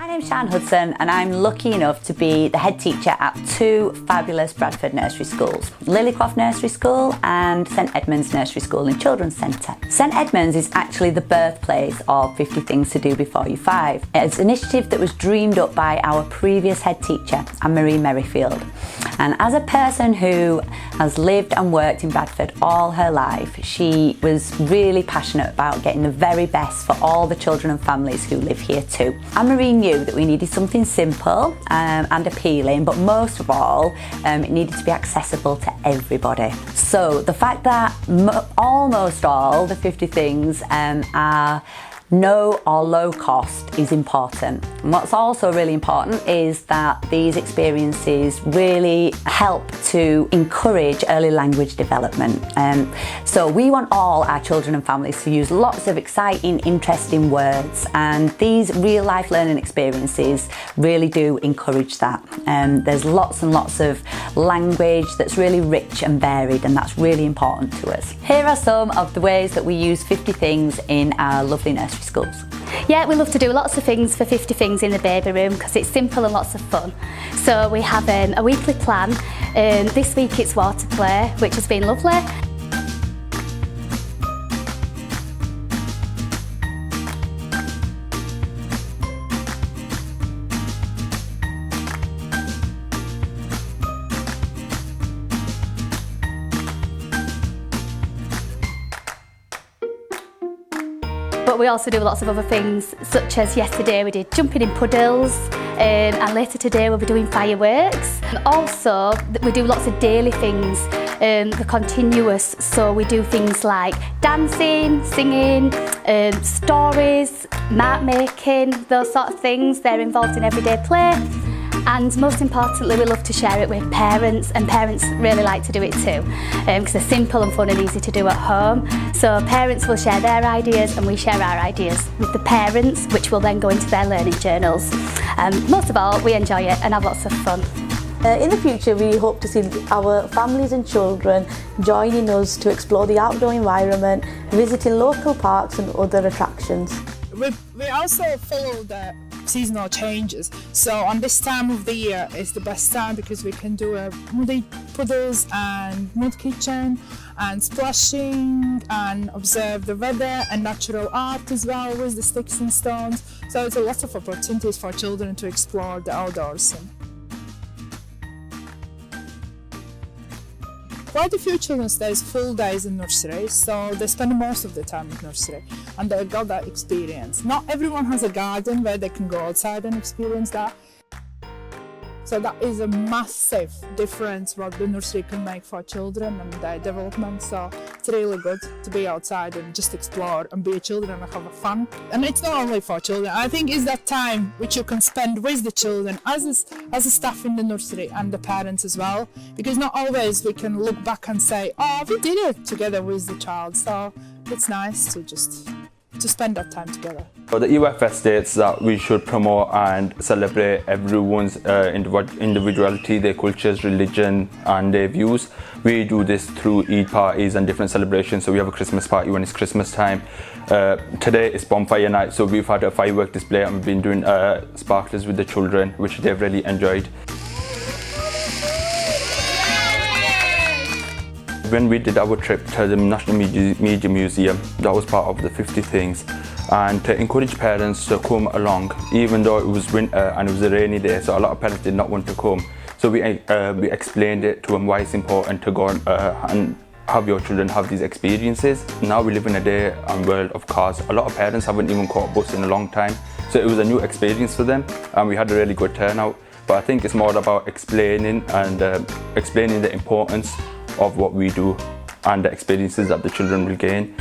My name's Sharon Hudson and I'm lucky enough to be the head teacher at two fabulous Bradford nursery schools, Lilycroft Nursery School and St Edmund's Nursery School and Children's Centre. St Edmund's is actually the birthplace of 50 Things to Do Before You're 5. It's an initiative that was dreamed up by our previous head teacher, Anne-Marie Merrifield. And as a person who has lived and worked in Bradford all her life, she was really passionate about getting the very best for all the children and families who live here too. Anne-Marie knew that we needed something simple and appealing, but most of all, it needed to be accessible to everybody. So the fact that almost all the 50 things are no or low cost is important. And what's also really important is that these experiences really help to encourage early language development. So we want all our children and families to use lots of exciting, interesting words, and these real life learning experiences really do encourage that. There's lots and lots of language that's really rich and varied, and that's really important to us. Here are some of the ways that we use 50 things in our lovely nursery schools. Yeah, we love to do lots of things for 50 Things in the baby room because it's simple and lots of fun. So we have a weekly plan. This week it's water play, which has been lovely. But we also do lots of other things, such as yesterday we did jumping in puddles, and later today we'll be doing fireworks. And also we do lots of daily things, the continuous, so we do things like dancing, singing, stories, mark making, those sort of things. They're involved in everyday play. And most importantly, we love to share it with parents, and parents really like to do it too, because they're simple and fun and easy to do at home. So parents will share their ideas and we share our ideas with the parents, which will then go into their learning journals. Most of all, we enjoy it and have lots of fun. In the future, we hope to see our families and children joining us to explore the outdoor environment, visiting local parks and other attractions. We also follow the seasonal changes, so on this time of the year is the best time because we can do muddy puddles and mud kitchen and splashing and observe the weather and natural art as well with the sticks and stones. So it's a lot of opportunities for children to explore the outdoors. Quite a few children stays full days in nursery, so they spend most of the time in nursery and they got that experience. Not everyone has a garden where they can go outside and experience that. So that is a massive difference what the nursery can make for children and their development. So it's really good to be outside and just explore and be children and have fun. And it's not only for children. I think it's that time which you can spend with the children as a staff in the nursery and the parents as well. Because not always we can look back and say, oh, we did it together with the child. So it's nice to spend that time together. So the EYFS states that we should promote and celebrate everyone's individuality, their cultures, religion and their views. We do this through Eid parties and different celebrations. So we have a Christmas party when it's Christmas time. Today is bonfire night, so we've had a firework display and we've been doing sparklers with the children, which they've really enjoyed. When we did our trip to the National Media Museum, that was part of the 50 Things, and to encourage parents to come along, even though it was winter and it was a rainy day, so a lot of parents did not want to come. So we explained it to them why it's important to go and have your children have these experiences. Now we live in a day and world of cars. A lot of parents haven't even caught a bus in a long time, so it was a new experience for them, and we had a really good turnout. But I think it's more about explaining explaining the importance of what we do and the experiences that the children will gain.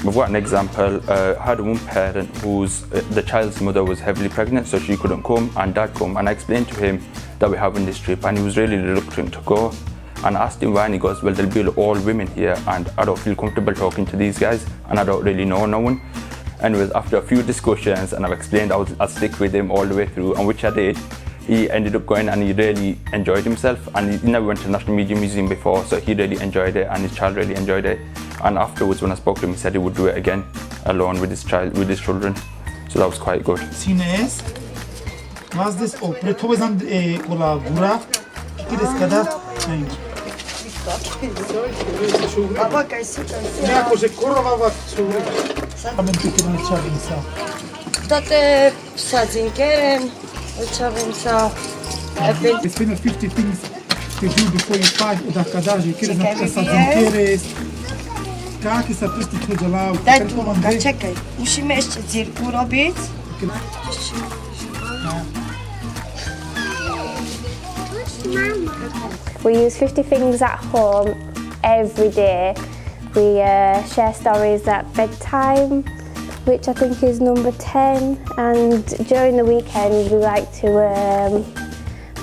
We've got an example. I had one parent the child's mother was heavily pregnant, so she couldn't come, and dad come, and I explained to him that we're having this trip, and he was really reluctant to go. And I asked him why, and he goes, well, there'll be all women here and I don't feel comfortable talking to these guys and I don't really know no one. Anyways, after a few discussions, and I've explained I'll stick with him all the way through, and which I did, he ended up going and he really enjoyed himself, and he never went to the National Media Museum before, so he really enjoyed it and his child really enjoyed it. And afterwards, when I spoke to him, he said he would do it again alone with his child, with his children. So that was quite good. Seen this? Was this opretowezan ola gura kires kada Baba कैसे ne akože korova va čuri amen tikina chavinsa Toate sazinkeren, chavinsa. it's been 50 things to do before you find da kadaži kires na sazinkeres Kaki sa prsti chođalao Daj tu, čekaj, musíme ešte dzírku robiť. We use 50 things at home every day. We share stories at bedtime, which I think is number 10, and during the weekend we like to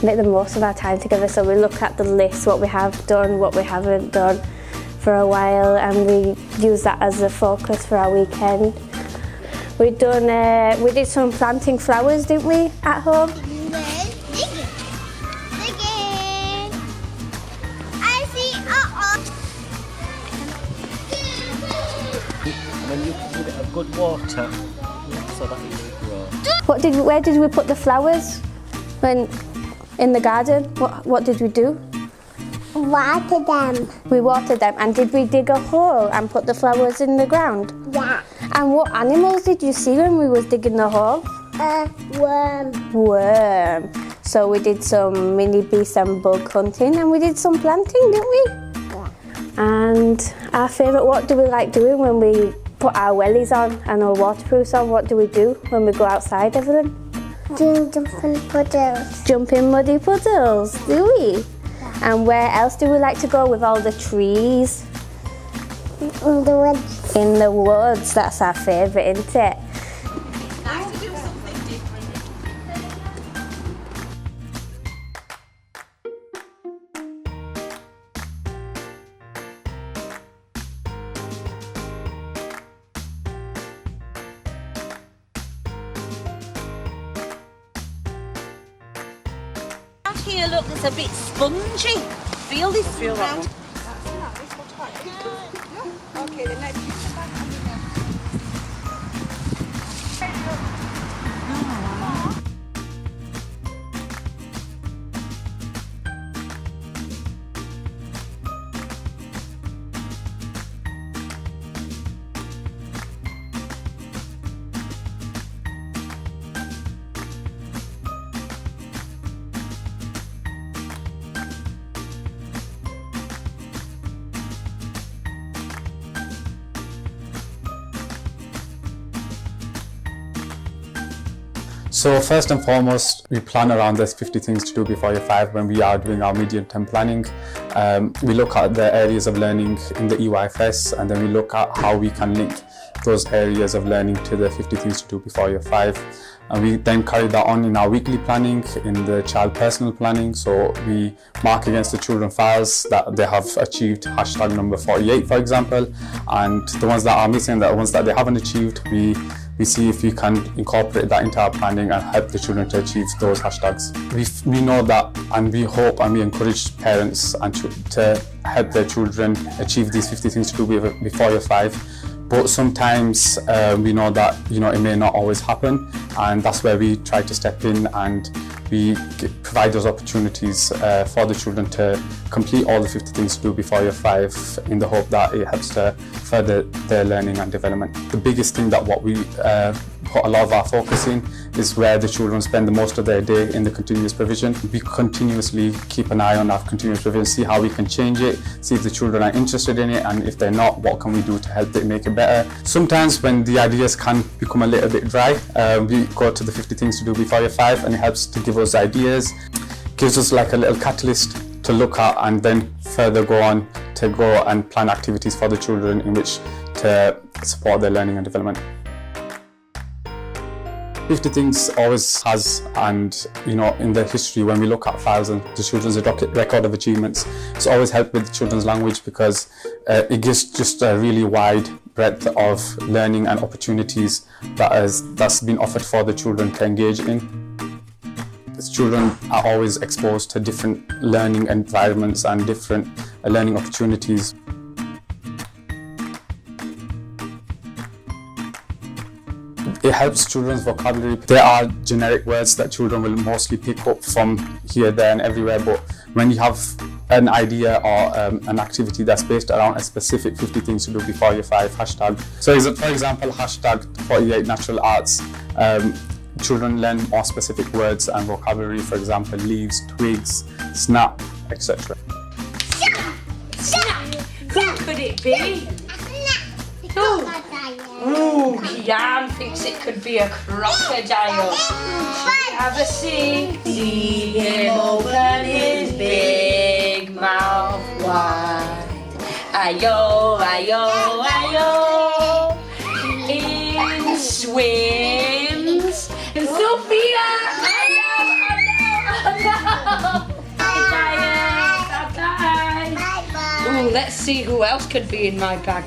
make the most of our time together, so we look at the list, what we have done, what we haven't done for a while, and we use that as a focus for our weekend. We did some planting flowers, didn't we, at home? When you give it a good water, so that it will grow. Where did we put the flowers? In the garden? What did we do? Water them. We watered them. And did we dig a hole and put the flowers in the ground? Yeah. And what animals did you see when we was digging the hole? Worm. Worm. So we did some mini beast and bug hunting, and we did some planting, didn't we? Yeah. And our favourite, what do we like doing when we put our wellies on and our waterproofs on? What do we do when we go outside, Evelyn? Jump in puddles. Jump in muddy puddles, do we? And where else do we like to go with all the trees? In the woods. In the woods, that's our favourite, isn't it? Here, look, it's a bit spongy. Feel this round. Okay, then let's use the back. So first and foremost, we plan around this 50 things to do before you're 5 when we are doing our medium-term planning. We look at the areas of learning in the EYFS, and then we look at how we can link those areas of learning to the 50 things to do before you're 5. And we then carry that on in our weekly planning, in the child personal planning. So we mark against the children files that they have achieved hashtag number 48, for example, and the ones that are missing, the ones that they haven't achieved, we see if we can incorporate that into our planning and help the children to achieve those hashtags. We know that, and we hope and we encourage parents and to help their children achieve these 50 things to do before you're 5. But sometimes we know that it may not always happen, and that's where we try to step in and we provide those opportunities for the children to complete all the 50 things to do before you're 5, in the hope that it helps to further their learning and development. The biggest thing that what we put a lot of our focus in is where the children spend the most of their day in the continuous provision. We continuously keep an eye on our continuous provision, see how we can change it, see if the children are interested in it, and if they're not, what can we do to help it make it better. Sometimes when the ideas can become a little bit dry, we go to the 50 things to do before you're 5, and it helps to give us ideas, gives us like a little catalyst to look at, and then further go on to go and plan activities for the children in which to support their learning and development. 50 things always has, and in the history when we look at files and the children's record of achievements, it's always helped with children's language because it gives just a really wide breadth of learning and opportunities that's been offered for the children to engage in. Children are always exposed to different learning environments and different learning opportunities. It helps children's vocabulary. There are generic words that children will mostly pick up from here, there and everywhere, but when you have an idea or an activity that's based around a specific 50 things to do before you're 5 hashtag. So for example, hashtag 48 natural arts. Children learn more specific words and vocabulary, for example, leaves, twigs, snap, etc. Who could it be? Ooh, Jan thinks it could be a crocodile. Have a see him open his big mouth wide. Ayo, ayo, ayo. In swims. And Sophia! Ooh, let's see who else could be in my bag.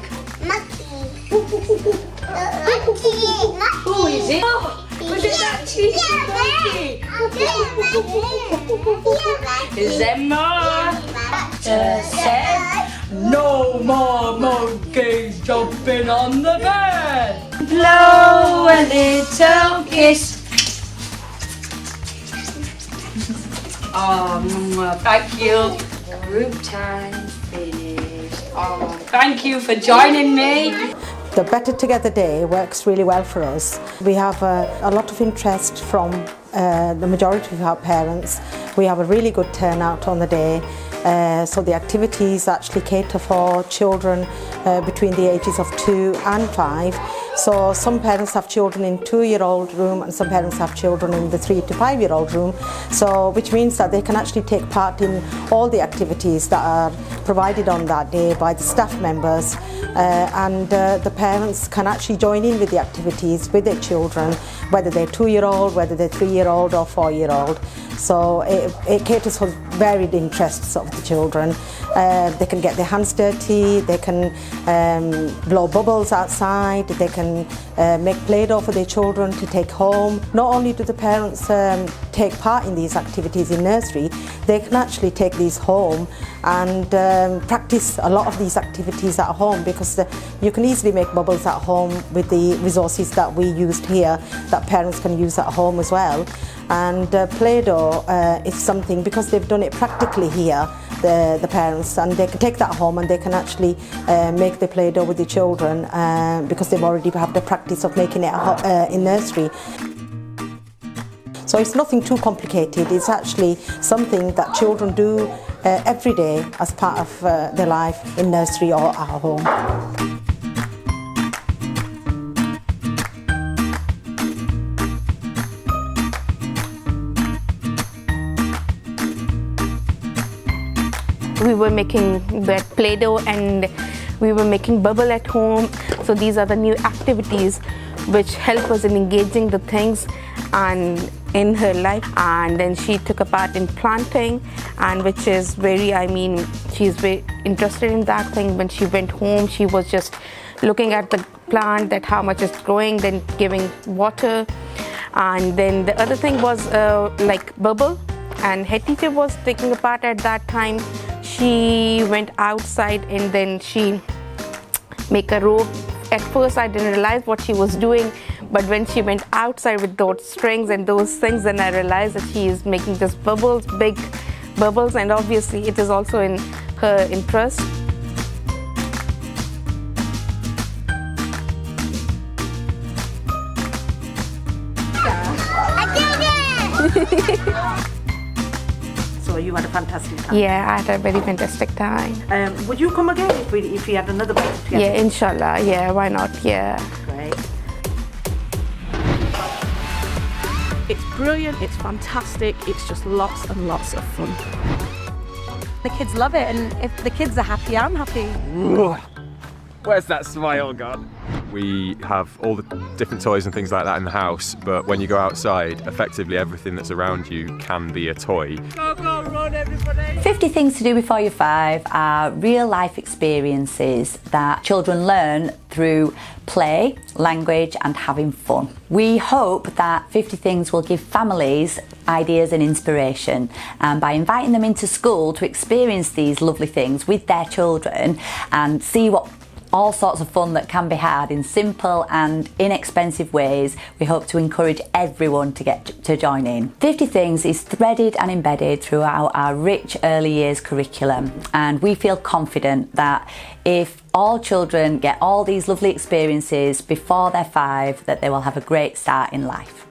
Who is it? Oh, was it that cheeky monkey? Is there more? Said, no more monkeys jumping on the bed. Blow a little kiss. Oh, thank you. Group time finished. Oh, thank you for joining me. The Better Together Day works really well for us. We have a lot of interest from the majority of our parents. We have a really good turnout on the day. So the activities actually cater for children between the ages of 2 and 5. So some parents have children in 2-year-old room and some parents have children in the 3 to 5-year-old room. So which means that they can actually take part in all the activities that are provided on that day by the staff members, and the parents can actually join in with the activities with their children, whether they're 2-year-old, whether they're 3-year-old or 4-year-old. So it caters for varied interests of the children. They can get their hands dirty, they can blow bubbles outside, they can make Play-Doh for their children to take home. Not only do the parents take part in these activities in nursery, they can actually take these home and practice a lot of these activities at home, because you can easily make bubbles at home with the resources that we used here that parents can use at home as well. And Play-Doh is something, because they've done it practically here, the parents, and they can take that home and they can actually make the Play-Doh with the children because they've already had the practice of making it in nursery. So it's nothing too complicated. It's actually something that children do every day as part of their life in nursery or at home. We were making Play-Doh and we were making bubble at home. So these are the new activities which help us in engaging the things and in her life. And then she took a part in planting, and which is she's very interested in that thing. When she went home, she was just looking at the plant, that how much it's growing, then giving water. And then the other thing was like bubble, and head teacher was taking a part at that time. She went outside and then she make a rope. At first I didn't realize what she was doing, but when she went outside with those strings and those things, then I realized that she is making just bubbles, big bubbles, and obviously it is also in her interest. I did it! So you had a fantastic time? Yeah, I had a very fantastic time. Would you come again if we had another bite together? Yeah, inshallah. Yeah, why not? Yeah. Great. It's brilliant, it's fantastic, it's just lots and lots of fun. The kids love it, and if the kids are happy, I'm happy. Where's that smile gone? We have all the different toys and things like that in the house, but when you go outside, effectively everything that's around you can be a toy. Go, go, run everybody! 50 Things to Do Before You're 5 are real life experiences that children learn through play, language and having fun. We hope that 50 Things will give families ideas and inspiration, and by inviting them into school to experience these lovely things with their children and see what all sorts of fun that can be had in simple and inexpensive ways. We hope to encourage everyone to get to join in. 50 Things is threaded and embedded throughout our rich early years curriculum, and we feel confident that if all children get all these lovely experiences before they're 5, that they will have a great start in life.